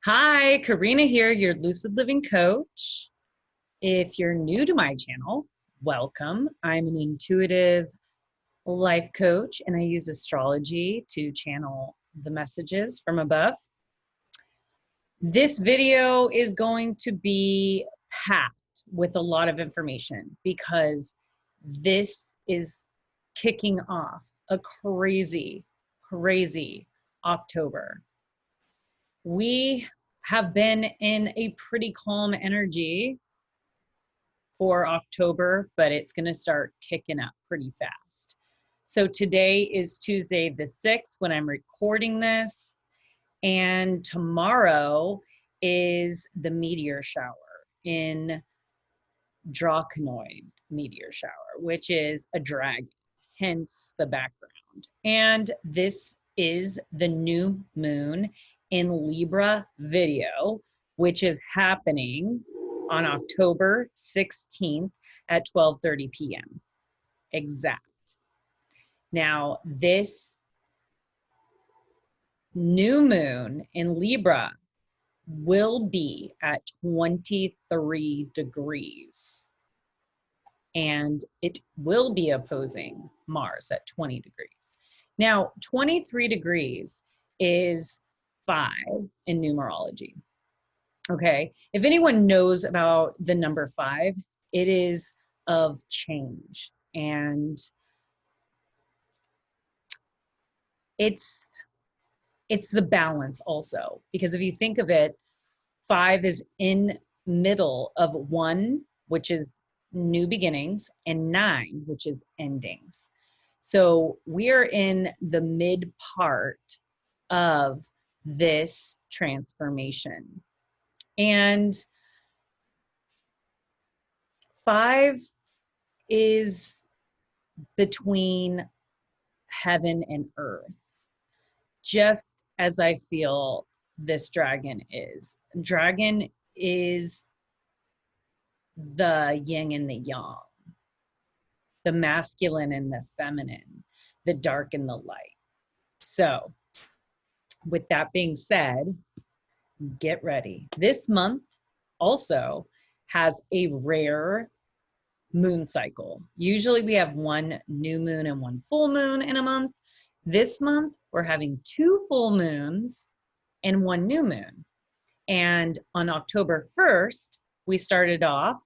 Hi, Karina here, your Lucid Living Coach. If you're new to my channel, welcome. I'm an intuitive life coach and I use astrology to channel the messages from above. This video is going to be packed with a lot of information because this is kicking off a crazy October. We have been in a pretty calm energy for October, but it's going to start kicking up pretty fast. So today is Tuesday the 6th when I'm recording this, and tomorrow is the meteor shower in Draconid meteor shower, which is a dragon, hence the background. And this is the new moon in Libra video, which is happening on October 16th at 12:30 p.m. exact. Now, this new moon in Libra will be at 23 degrees. And it will be opposing Mars at 20 degrees. Now, 23 degrees is 5 in numerology. Okay, if anyone knows about the number 5, it is of change. And it's the balance also, because if you think of it, 5 is in middle of 1, which is new beginnings, and 9, which is endings. So we're in the mid part of this transformation. And 5 is between heaven and earth, just as I feel this dragon is. Dragon is the yin and the yang, the masculine and the feminine, the dark and the light. So with that being said, get ready. This month also has a rare moon cycle. Usually we have one new moon and one full moon in a month. This month we're having 2 full moons and 1 new moon. And on October 1st, we started off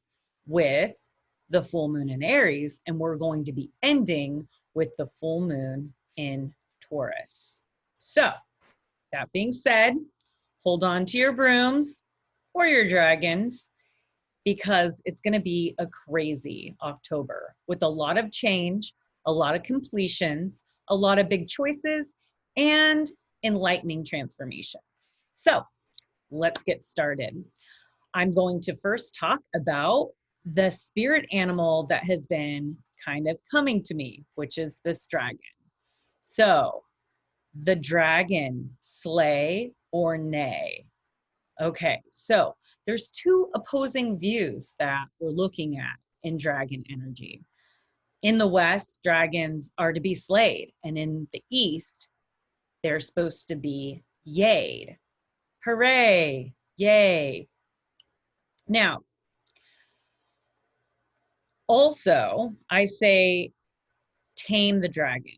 with the full moon in Aries, and we're going to be ending with the full moon in Taurus. So that being said, hold on to your brooms or your dragons, because it's going to be a crazy October with a lot of change, a lot of completions, a lot of big choices, and enlightening transformations. So let's get started. I'm going to first talk about the spirit animal that has been kind of coming to me, which is this dragon. So the dragon, slay or nay? Okay, so there's 2 opposing views that we're looking at in dragon energy. In the West, dragons are to be slayed, and in the East, they're supposed to be yayed. Hooray, yay. Now, also, I say tame the dragon,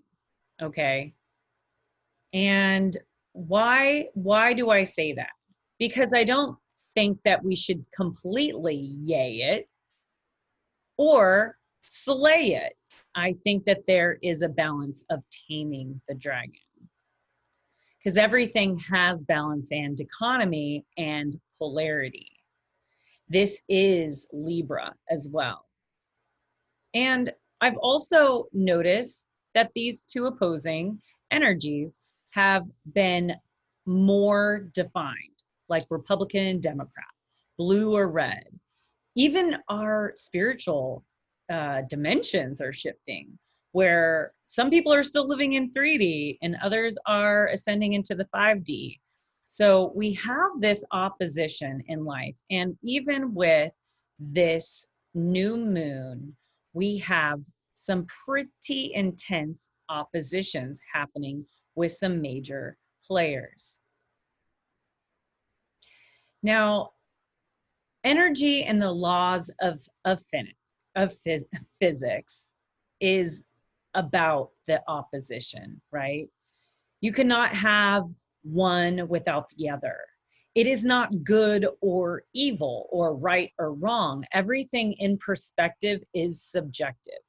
okay? And why do I say that? Because I don't think that we should completely yay it or slay it. I think that there is a balance of taming the dragon, because everything has balance and economy and polarity. This is Libra as well. And I've also noticed that these 2 opposing energies have been more defined, like Republican and Democrat, blue or red. Even our spiritual dimensions are shifting, where some people are still living in 3D and others are ascending into the 5D. So we have this opposition in life. And even with this new moon, we have some pretty intense oppositions happening with some major players. Now, energy and the laws of physics is about the opposition, right? You cannot have one without the other. It is not good or evil or right or wrong. Everything in perspective is subjective.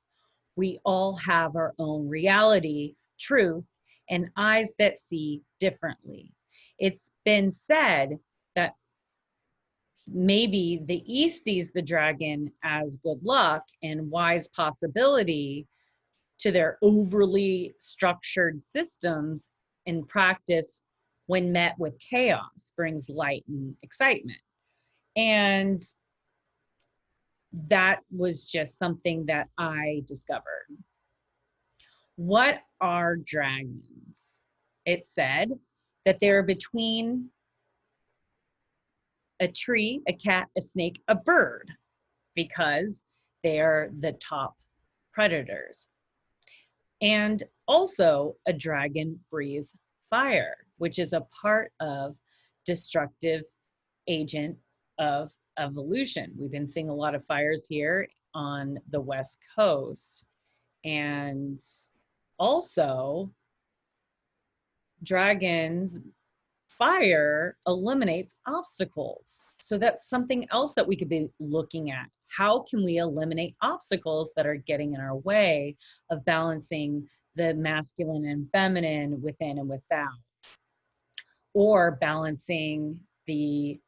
We all have our own reality, truth, and eyes that see differently. It's been said that maybe the East sees the dragon as good luck and wise possibility to their overly structured systems in practice when met with chaos brings light and excitement. And that was just something that I discovered. What are dragons? It said that they're between a tree, a cat, a snake, a bird, because they are the top predators. And also a dragon breathes fire, which is a part of destructive agent of evolution. We've been seeing a lot of fires here on the West Coast. And also dragons fire eliminates obstacles. So that's something else that we could be looking at. How can we eliminate obstacles that are getting in our way of balancing the masculine and feminine within and without? Or balancing the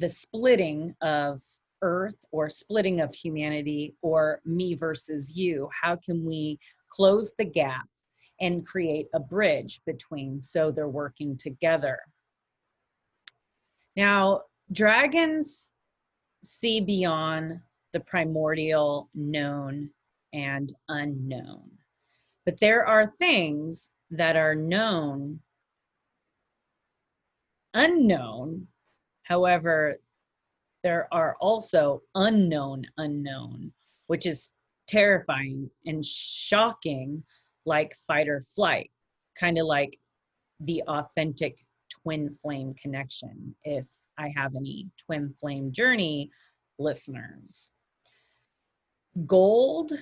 splitting of earth, or splitting of humanity, or me versus you. How can we close the gap and create a bridge between, so they're working together? Now, dragons see beyond the primordial known and unknown, but there are things that are known, unknown. However, there are also unknown, which is terrifying and shocking, like fight or flight, kind of like the authentic twin flame connection, if I have any twin flame journey listeners. Gold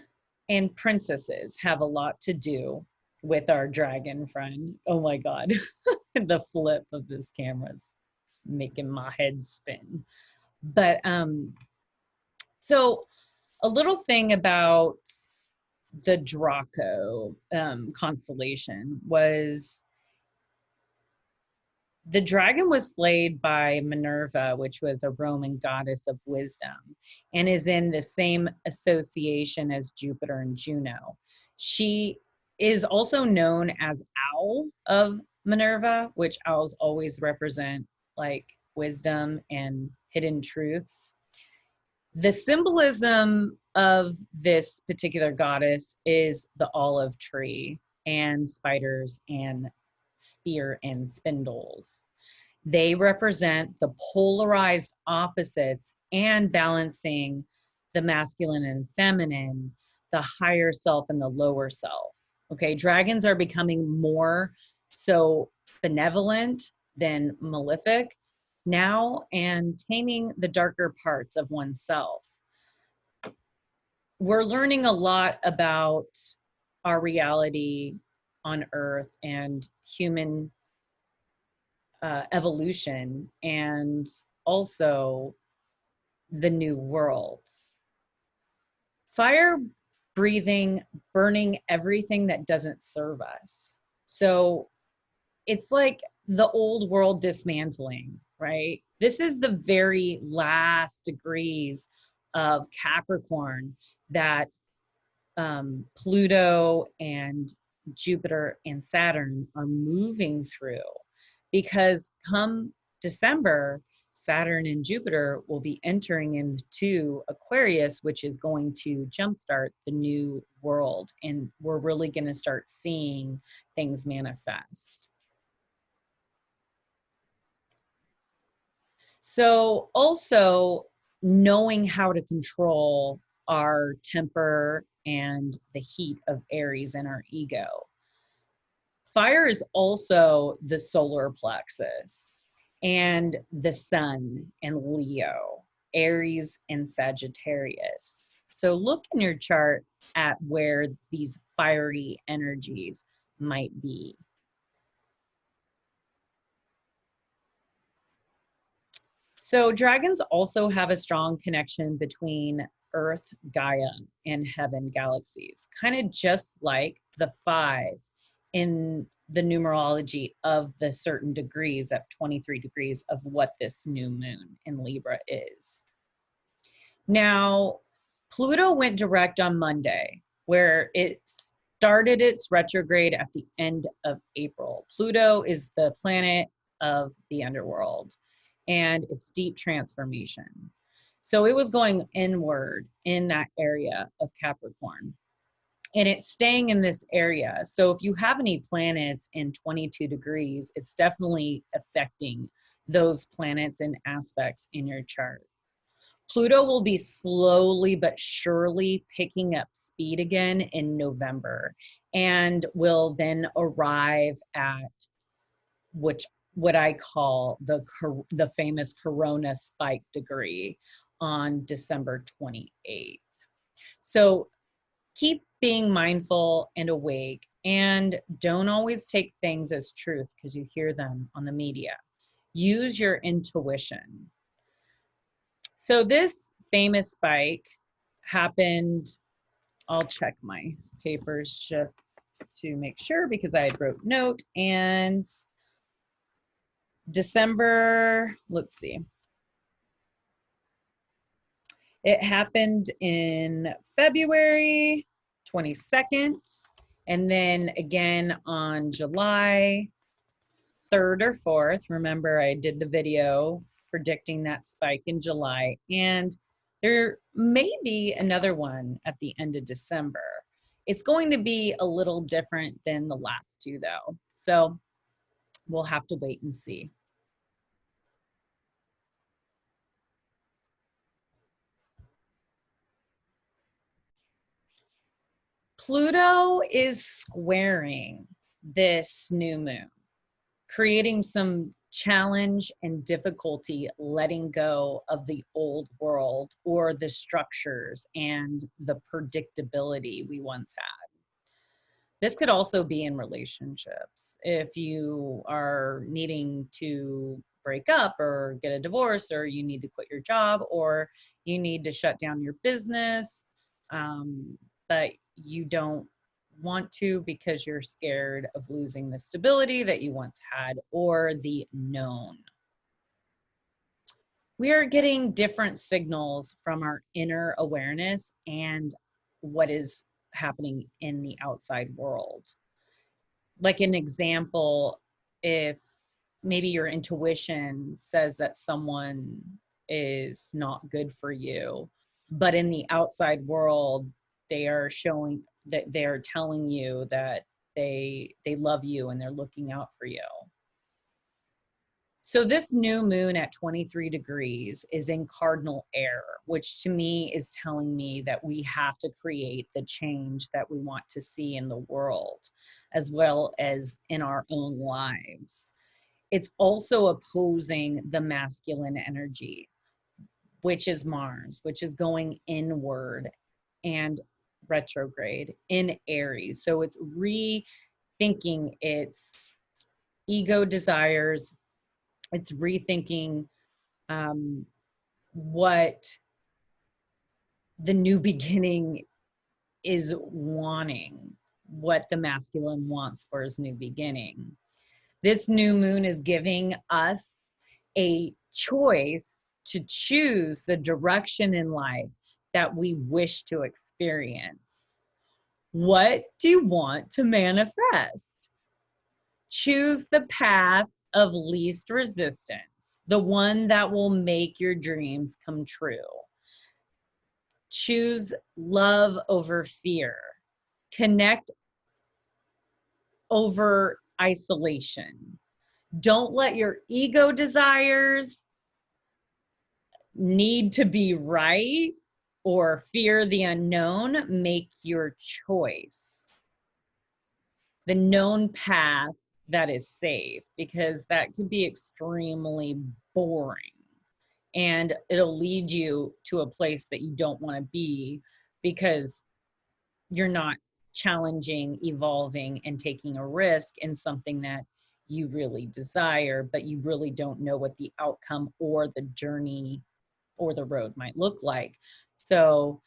and princesses have a lot to do with our dragon friend. Oh my God, the flip of this camera's making my head spin. But so a little thing about the Draco constellation was the dragon was slayed by Minerva, which was a Roman goddess of wisdom, and is in the same association as Jupiter and Juno. She is also known as Owl of Minerva, which owls always represent like wisdom and hidden truths. The symbolism of this particular goddess is the olive tree and spiders and spear and spindles. They represent the polarized opposites and balancing the masculine and feminine, the higher self and the lower self. Okay, dragons are becoming more so benevolent than malefic now, and taming the darker parts of oneself. We're learning a lot about our reality on Earth and human evolution, and also the new world. Fire breathing, burning everything that doesn't serve us. So it's like the old world dismantling, right? This is the very last degrees of Capricorn that Pluto and Jupiter and Saturn are moving through, because come December, Saturn and Jupiter will be entering into Aquarius, which is going to jumpstart the new world. And we're really going to start seeing things manifest. So also knowing how to control our temper and the heat of Aries and our ego. Fire is also the solar plexus. and the sun and Leo, Aries and Sagittarius. So look in your chart at where these fiery energies might be. So dragons also have a strong connection between Earth, Gaia, and heaven galaxies, kind of just like the 5 in the numerology of the certain degrees at 23 degrees of what this new moon in Libra is. Now, Pluto went direct on Monday, where it started its retrograde at the end of April. Pluto is the planet of the underworld and its deep transformation. So it was going inward in that area of Capricorn. And it's staying in this area. So if you have any planets in 22 degrees, it's definitely affecting those planets and aspects in your chart. Pluto will be slowly but surely picking up speed again in November and will then arrive at what I call the famous Corona spike degree on December 28th. So keep being mindful and awake, and don't always take things as truth because you hear them on the media. Use your intuition. So this famous spike happened, I'll check my papers just to make sure because I wrote note, and December, let's see. It happened in February 22nd, and then again on July 3rd or 4th. Remember, I did the video predicting that spike in July, and there may be another one at the end of December. It's going to be a little different than the last two, though. So we'll have to wait and see. Pluto is squaring this new moon, creating some challenge and difficulty letting go of the old world or the structures and the predictability we once had. This could also be in relationships. If you are needing to break up or get a divorce, or you need to quit your job, or you need to shut down your business, but you don't want to because you're scared of losing the stability that you once had or the known. We are getting different signals from our inner awareness and what is happening in the outside world. Like an example, if maybe your intuition says that someone is not good for you, but in the outside world, they are showing that they're telling you that they love you and they're looking out for you. So this new moon at 23 degrees is in cardinal air, which to me is telling me that we have to create the change that we want to see in the world, as well as in our own lives. It's also opposing the masculine energy, which is Mars, which is going inward and retrograde in Aries. So it's rethinking its ego desires. It's rethinking what the new beginning is wanting, what the masculine wants for his new beginning. This new moon is giving us a choice to choose the direction in life that we wish to experience. What do you want to manifest? Choose the path of least resistance, the one that will make your dreams come true. Choose love over fear. Connect over isolation. Don't let your ego desires, need to be right, or fear the unknown make your choice. The known path that is safe, because that could be extremely boring and it'll lead you to a place that you don't want to be, because you're not challenging, evolving, and taking a risk in something that you really desire, but you really don't know what the outcome or the journey or the road might look like. So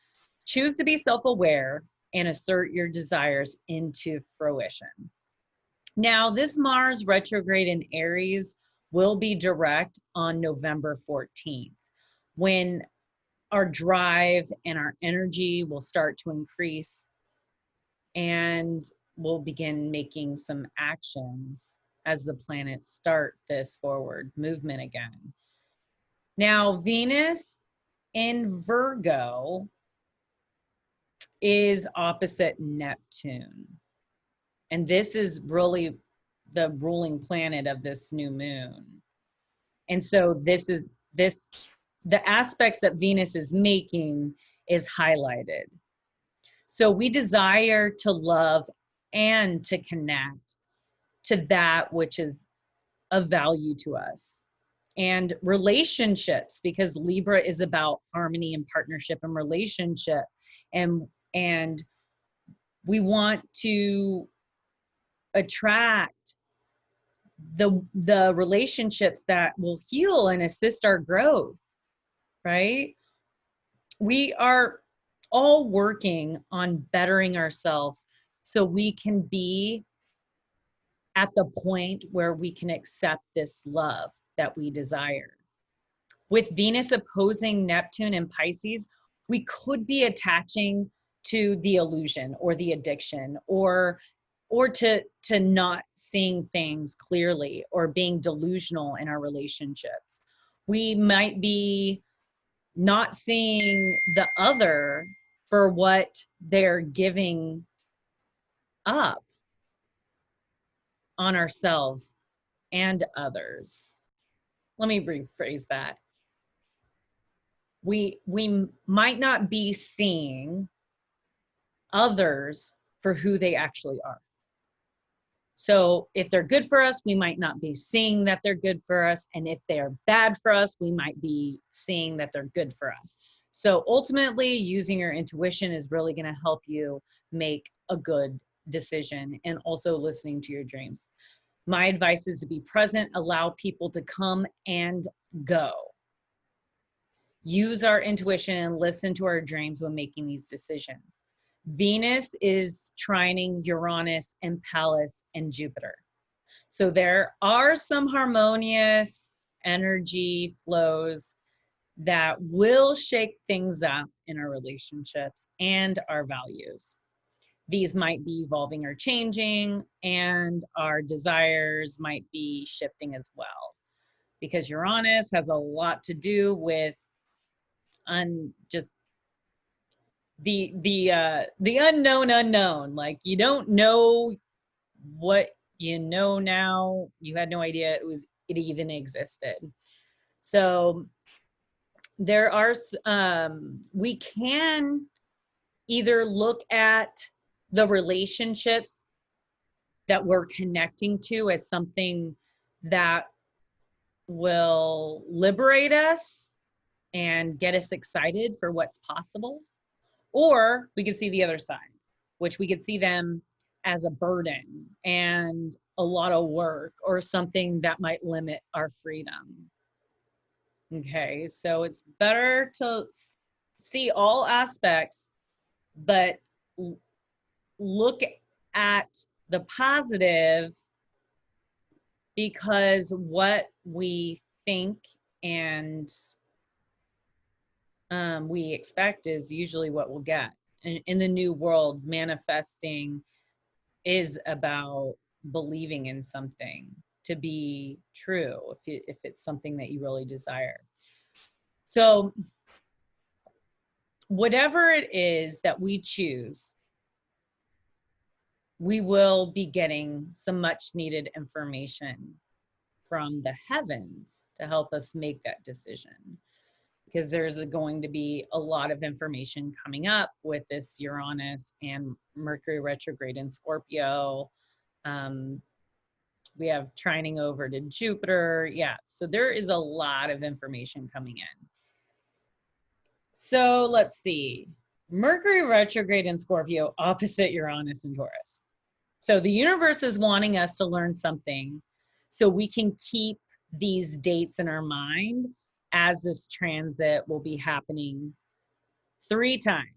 choose to be self-aware and assert your desires into fruition. Now, this Mars retrograde in Aries will be direct on November 14th, when our drive and our energy will start to increase, and we'll begin making some actions as the planets start this forward movement again. Now, Venus in Virgo is opposite Neptune. And this is really the ruling planet of this new moon. And so the aspects that Venus is making is highlighted. So we desire to love and to connect to that which is of value to us. And relationships, because Libra is about harmony and partnership and relationship. And we want to attract the relationships that will heal and assist our growth, right? We are all working on bettering ourselves so we can be at the point where we can accept this love that we desire. With Venus opposing Neptune in Pisces, we could be attaching to the illusion or the addiction, or to not seeing things clearly, or being delusional in our relationships. We might be not seeing the other for what they're giving up on ourselves and others. Let me rephrase that. We might not be seeing others for who they actually are. So if they're good for us, we might not be seeing that they're good for us. And if they're bad for us, we might be seeing that they're good for us. So ultimately, using your intuition is really going to help you make a good decision, and also listening to your dreams. My advice is to be present, allow people to come and go. Use our intuition and listen to our dreams when making these decisions. Venus is trining Uranus and Pallas and Jupiter. So there are some harmonious energy flows that will shake things up in our relationships and our values. These might be evolving or changing, and our desires might be shifting as well, because Uranus has a lot to do with just the unknown. Like, you don't know what you know now. You had no idea it even existed. So there are we can either look at the relationships that we're connecting to as something that will liberate us and get us excited for what's possible. Or we could see the other side, which we could see them as a burden and a lot of work, or something that might limit our freedom. Okay, so it's better to see all aspects, but look at the positive, because what we think and we expect is usually what we'll get. In the new world, manifesting is about believing in something to be true, if it's something that you really desire. So whatever it is that we choose, we will be getting some much needed information from the heavens to help us make that decision, because there's going to be a lot of information coming up with this Uranus and Mercury retrograde in Scorpio. We have trining over to Jupiter. Yeah, so there is a lot of information coming in. So let's see. Mercury retrograde in Scorpio opposite Uranus and Taurus. So the universe is wanting us to learn something so we can keep these dates in our mind as this transit will be happening 3 times.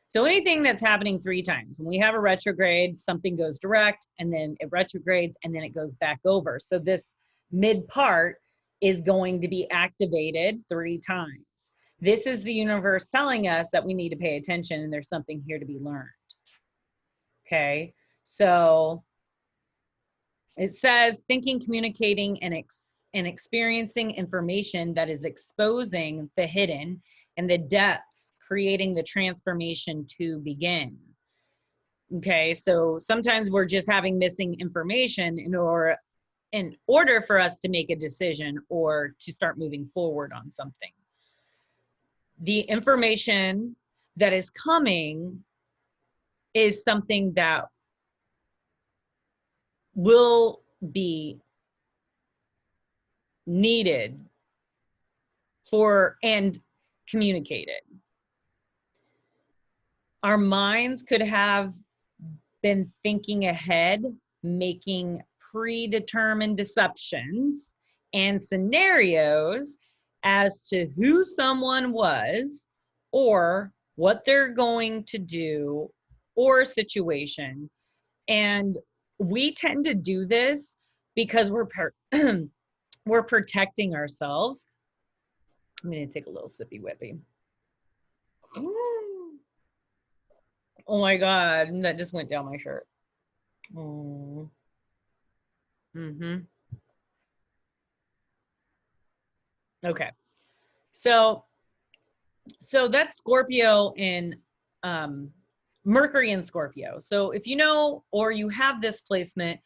So anything that's happening 3 times, when we have a retrograde, something goes direct and then it retrogrades and then it goes back over. So this mid part is going to be activated 3 times. This is the universe telling us that we need to pay attention and there's something here to be learned. Okay, so it says thinking, communicating, and experiencing information that is exposing the hidden and the depths, creating the transformation to begin. Okay, so sometimes we're just having missing information in order for us to make a decision or to start moving forward on something. The information that is coming is something that will be needed for and communicated. Our minds could have been thinking ahead, making predetermined assumptions and scenarios as to who someone was or what they're going to do or a situation. And we tend to do this because we're protecting ourselves. I'm going to take a little sippy whippy. Oh my God, that just went down my shirt. Oh. Okay. So that's Scorpio in Mercury in Scorpio. So if you know or you have this placement,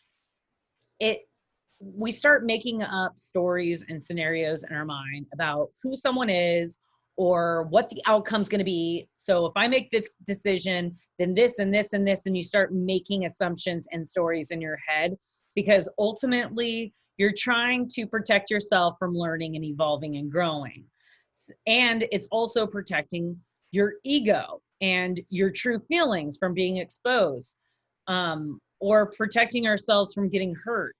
we start making up stories and scenarios in our mind about who someone is or what the outcome's going to be. So if I make this decision, then this and this and this, and you start making assumptions and stories in your head, because ultimately you're trying to protect yourself from learning and evolving and growing. And it's also protecting your ego and your true feelings from being exposed, or protecting ourselves from getting hurt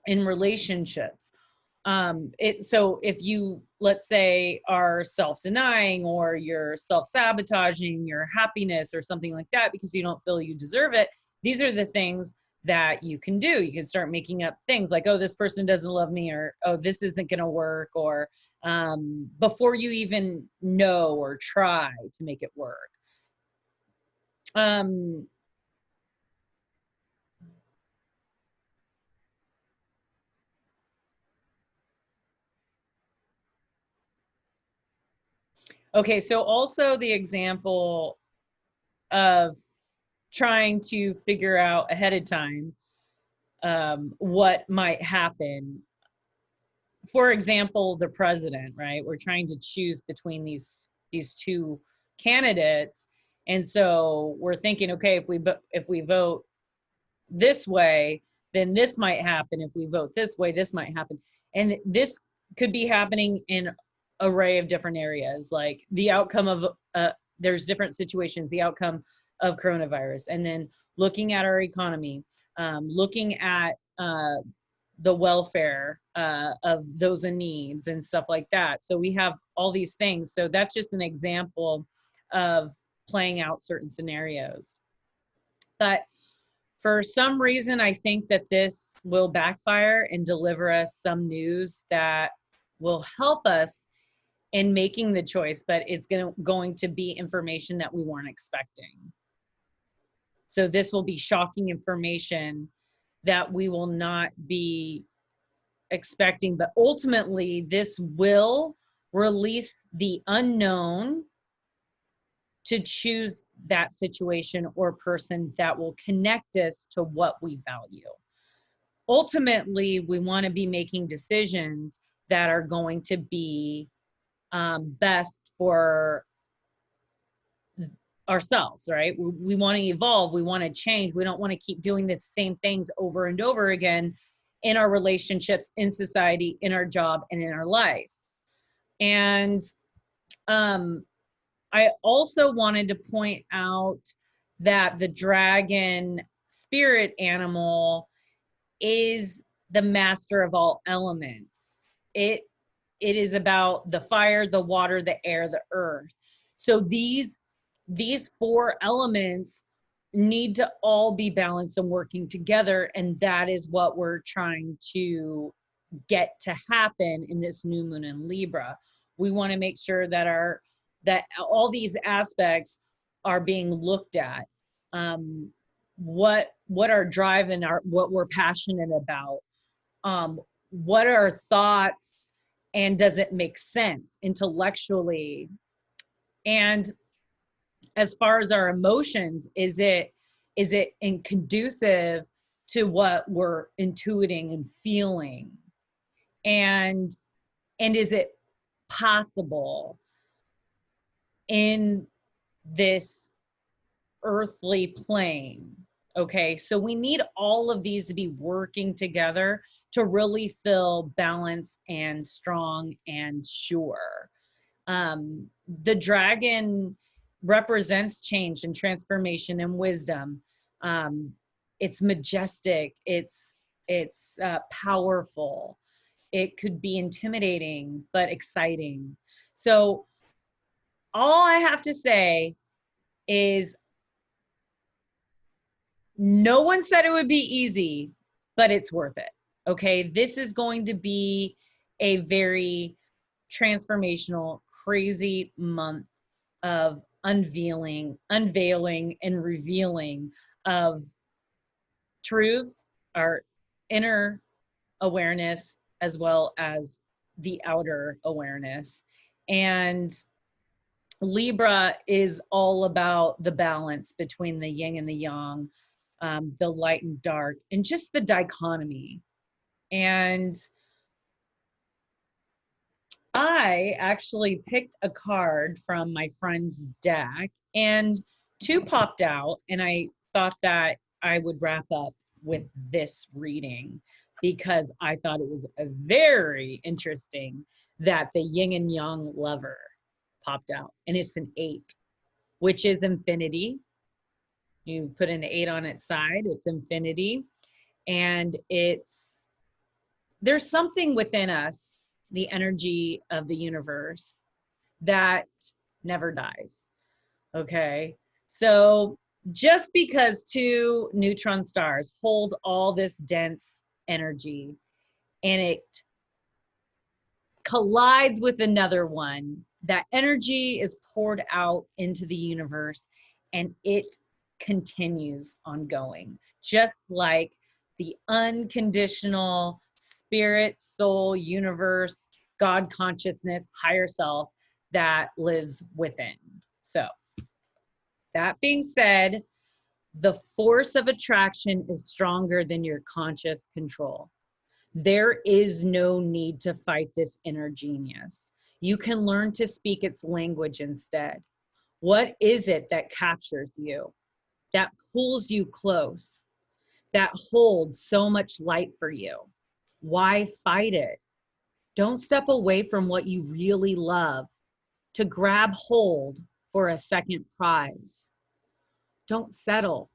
in relationships. So if you, let's say, are self-denying or you're self-sabotaging your happiness or something like that because you don't feel you deserve it, these are the things that you can do. You can start making up things like, oh, this person doesn't love me, or, oh, this isn't going to work, or before you even know or try to make it work. Okay, so also the example of trying to figure out ahead of time what might happen. For example, the president, right? We're trying to choose between these 2 candidates, and so we're thinking, okay, if we vote this way, then this might happen. If we vote this way, this might happen, and this could be happening in an array of different areas, like the outcome of there's different situations, the outcome of coronavirus, and then looking at our economy, looking at the welfare of those in needs and stuff like that. So we have all these things. So that's just an example of playing out certain scenarios. But for some reason, I think that this will backfire and deliver us some news that will help us in making the choice, but it's going to be information that we weren't expecting. So this will be shocking information that we will not be expecting, but ultimately this will release the unknown to choose that situation or person that will connect us to what we value. Ultimately, we want to be making decisions that are going to be best for ourselves, right? We want to evolve. We want to change. We don't want to keep doing the same things over and over again in our relationships, in society, in our job, and in our life. And I also wanted to point out that the dragon spirit animal is the master of all elements. It is about the fire, the water, the air, the earth. So these four elements need to all be balanced and working together, and that is what we're trying to get to happen in this new moon in Libra. We want to make sure that all these aspects are being looked at. What our drive and what we're passionate about. What are our thoughts, and does it make sense intellectually? And as far as our emotions, is it conducive to what we're intuiting and feeling? And is it possible in this earthly plane? Okay, so we need all of these to be working together to really feel balanced and strong and sure. The dragon represents change and transformation and wisdom. It's majestic. It's powerful. It could be intimidating, but exciting. So all I have to say is no one said it would be easy, but it's worth it. Okay, this is going to be a very transformational, crazy month of unveiling, and revealing of truths, our inner awareness, as well as the outer awareness. And Libra is all about the balance between the yin and the yang, the light and dark, and just the dichotomy. And I actually picked a card from my friend's deck, and two popped out, and I thought that I would wrap up with this reading because I thought it was a very interesting that the yin and yang lover popped out, and it's an 8, which is infinity. You put an 8 on its side, it's infinity. And there's something within us, the energy of the universe, that never dies. Okay, so just because 2 neutron stars hold all this dense energy and it collides with another one, that energy is poured out into the universe and it continues on going, just like the unconditional spirit, soul, universe, God consciousness, higher self that lives within. So that being said, the force of attraction is stronger than your conscious control. There is no need to fight this inner genius. You can learn to speak its language instead. What is it that captures you, that pulls you close, that holds so much light for you? Why fight it? Don't step away from what you really love to grab hold for a second prize. Don't settle.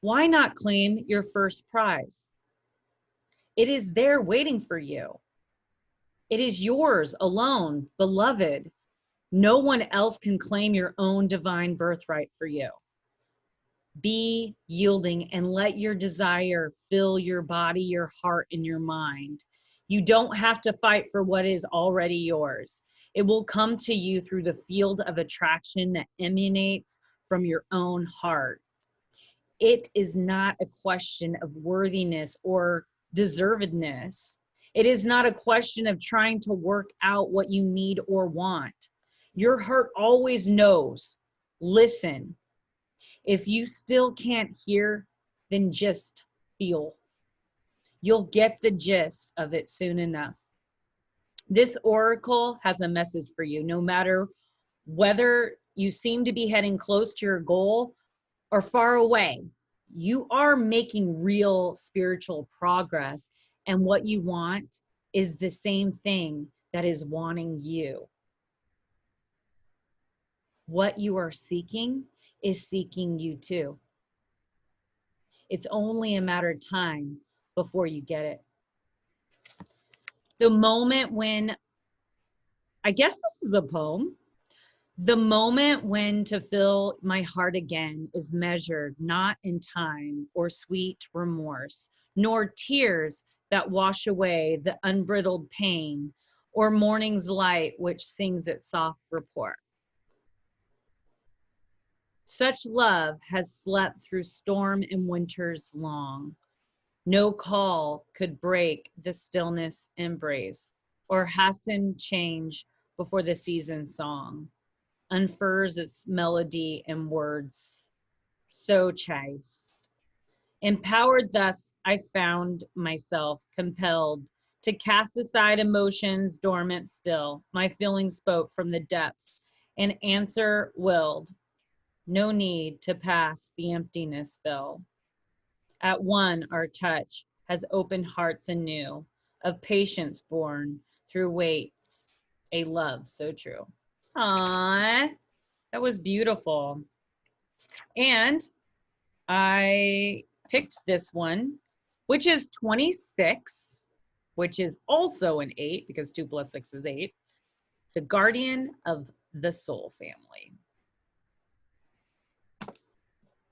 Why not claim your first prize? It is there waiting for you. It is yours alone, beloved. No one else can claim your own divine birthright for you. Be yielding and let your desire fill your body, your heart, and your mind. You don't have to fight for what is already yours. It will come to you through the field of attraction that emanates from your own heart. It is not a question of worthiness or deservedness. It is not a question of trying to work out what you need or want. Your heart always knows. Listen. If you still can't hear, then just feel. You'll get the gist of it soon enough. This oracle has a message for you, no matter whether you seem to be heading close to your goal or far away. You are making real spiritual progress, and what you want is the same thing that is wanting you. What you are seeking is seeking you too. It's only a matter of time before you get it. The moment when, I guess this is a poem, the moment when to fill my heart again is measured not in time or sweet remorse, nor tears that wash away the unbridled pain, or morning's light which sings its soft report. Such love has slept through storm and winters long. No call could break the stillness embrace, or hasten change before the season's song unfurs its melody and words so chaste. Empowered thus, I found myself compelled to cast aside emotions dormant still. My feelings spoke from the depths, and answer willed. No need to pass the emptiness fill. At one, our touch has opened hearts anew, of patience born through waits, a love so true. Aww, that was beautiful. And I picked this one, which is 26, which is also an 8, because 2 plus 6 is 8. The guardian of the soul family.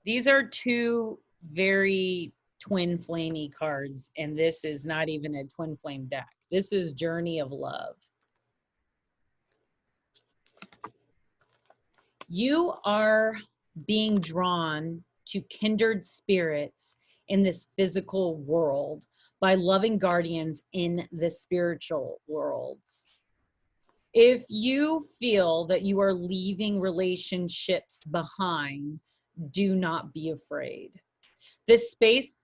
These are 2 very twin flamey cards, and this is not even a twin flame deck. This is Journey of Love. You are being drawn to kindred spirits in this physical world by loving guardians in the spiritual worlds. If you feel that you are leaving relationships behind, do not be afraid. The space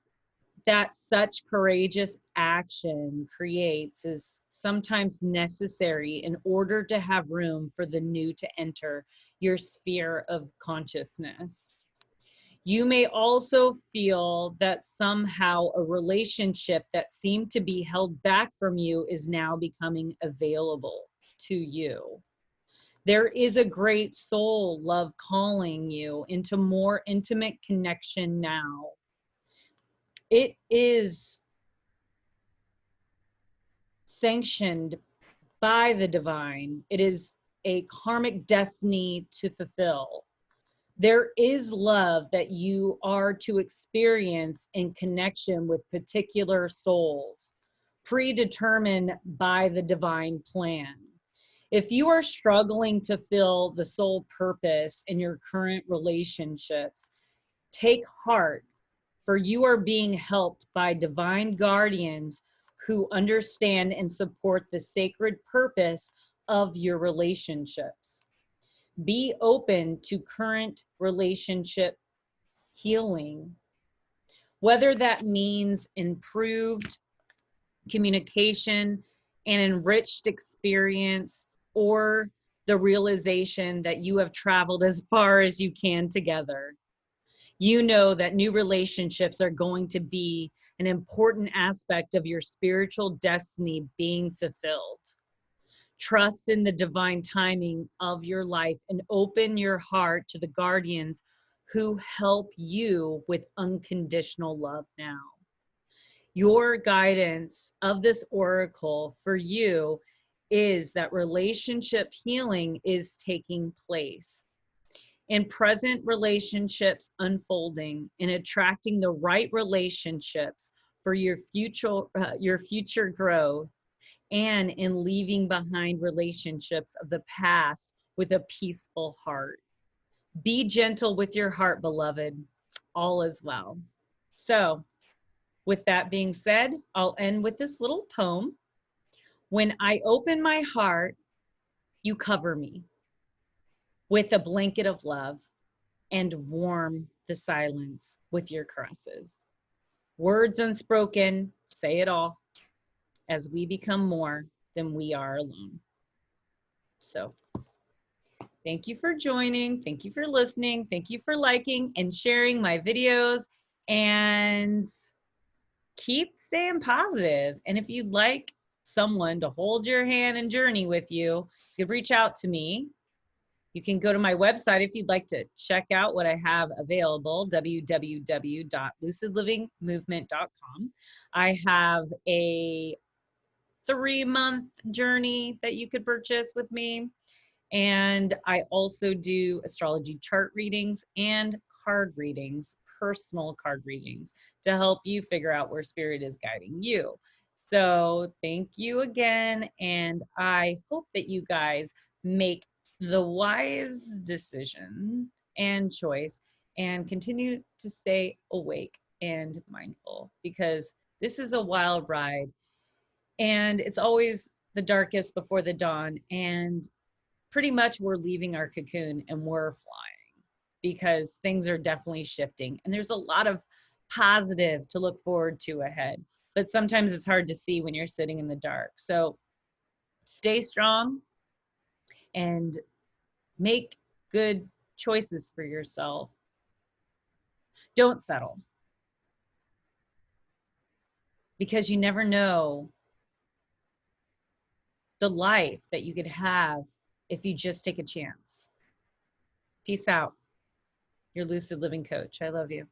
that such courageous action creates is sometimes necessary in order to have room for the new to enter your sphere of consciousness. You may also feel that somehow a relationship that seemed to be held back from you is now becoming available to you. There is a great soul love calling you into more intimate connection now. It is sanctioned by the divine. It is a karmic destiny to fulfill. There is love that you are to experience in connection with particular souls, predetermined by the divine plan. If you are struggling to fill the soul purpose in your current relationships, take heart, for you are being helped by divine guardians who understand and support the sacred purpose of your relationships. Be open to current relationship healing, whether that means improved communication, an enriched experience, or the realization that you have traveled as far as you can together. You know that new relationships are going to be an important aspect of your spiritual destiny being fulfilled. Trust in the divine timing of your life and open your heart to the guardians who help you with unconditional love now. Your guidance of this oracle for you is that relationship healing is taking place. In present relationships unfolding and attracting the right relationships for your future growth, and in leaving behind relationships of the past with a peaceful heart. Be gentle with your heart, beloved. All is well. So, with that being said, I'll end with this little poem. When I open my heart, you cover me with a blanket of love and warm the silence with your caresses. Words unspoken, say it all, as we become more than we are alone. So Thank you for joining. Thank you for listening. Thank you for liking and sharing my videos. And keep staying positive. And if you'd like someone to hold your hand and journey with you, you could reach out to me. You can go to my website if you'd like to check out what I have available, www.lucidlivingmovement.com. I have a 3-month journey that you could purchase with me. And I also do astrology chart readings and card readings, personal card readings, to help you figure out where spirit is guiding you. So thank you again. And I hope that you guys make the wise decision and choice and continue to stay awake and mindful, because this is a wild ride and it's always the darkest before the dawn. And pretty much we're leaving our cocoon and we're flying, because things are definitely shifting and there's a lot of positive to look forward to ahead. But sometimes it's hard to see when you're sitting in the dark. So stay strong and make good choices for yourself. Don't settle, because you never know the life that you could have if you just take a chance. Peace out. Your lucid living coach. I love you.